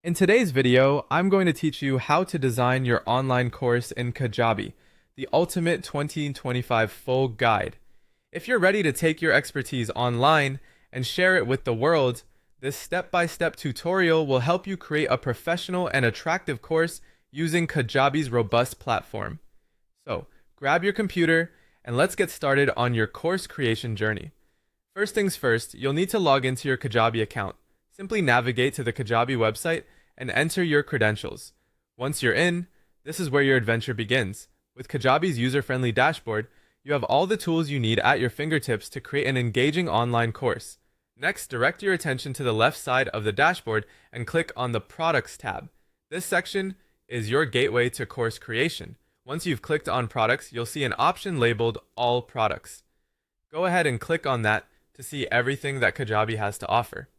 In today's video, I'm going to teach you how to design your online course in Kajabi, the ultimate 2025 full guide. If you're ready to take your expertise online and share it with the world, this step-by-step tutorial will help you create a professional and attractive course using Kajabi's robust platform. So, grab your computer and let's get started on your course creation journey. First things first, you'll need to log into your Kajabi account. Simply navigate to the Kajabi website and enter your credentials. Once you're in, this is where your adventure begins. With Kajabi's user-friendly dashboard, you have all the tools you need at your fingertips to create an engaging online course. Next, direct your attention to the left side of the dashboard and click on the Products tab. This section is your gateway to course creation. Once you've clicked on Products, you'll see an option labeled All Products. Go ahead and click on that to see everything that Kajabi has to offer.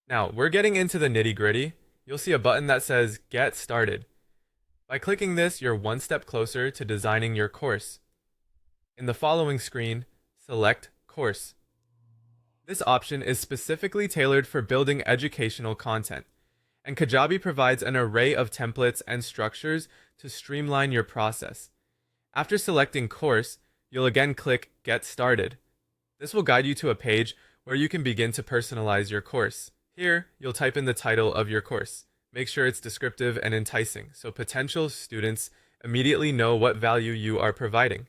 Now, we're getting into the nitty-gritty. You'll see a button that says Get Started. By clicking this, you're one step closer to designing your course. In the following screen, select Course. This option is specifically tailored for building educational content, and Kajabi provides an array of templates and structures to streamline your process. After selecting Course, you'll again click Get Started. This will guide you to a page where you can begin to personalize your course. Here, you'll type in the title of your course. Make sure it's descriptive and enticing, so potential students immediately know what value you are providing.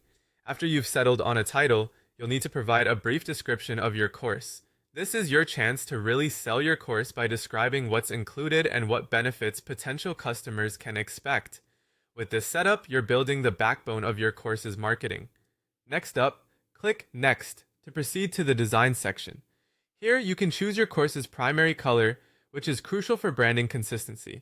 After you've settled on a title, you'll need to provide a brief description of your course. This is your chance to really sell your course by describing what's included and what benefits potential customers can expect. With this setup, you're building the backbone of your course's marketing. Next up, click Next to proceed to the design section. Here, you can choose your course's primary color, which is crucial for branding consistency.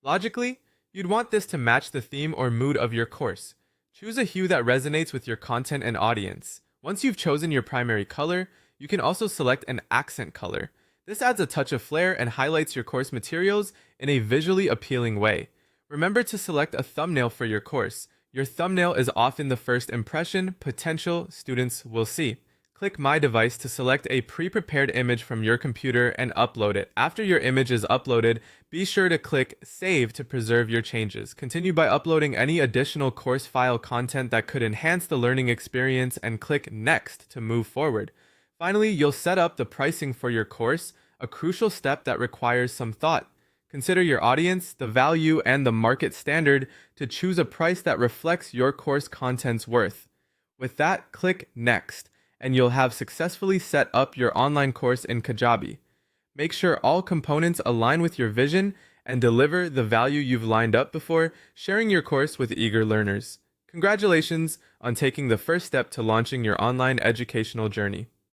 Logically, you'd want this to match the theme or mood of your course. Choose a hue that resonates with your content and audience. Once you've chosen your primary color, you can also select an accent color. This adds a touch of flair and highlights your course materials in a visually appealing way. Remember to select a thumbnail for your course. Your thumbnail is often the first impression potential students will see. Click My Device to select a pre-prepared image from your computer and upload it. After your image is uploaded, be sure to click Save to preserve your changes. Continue by uploading any additional course file content that could enhance the learning experience and click Next to move forward. Finally, you'll set up the pricing for your course, a crucial step that requires some thought. Consider your audience, the value, and the market standard to choose a price that reflects your course content's worth. With that, click Next, and you'll have successfully set up your online course in Kajabi. Make sure all components align with your vision and deliver the value you've lined up before sharing your course with eager learners. Congratulations on taking the first step to launching your online educational journey.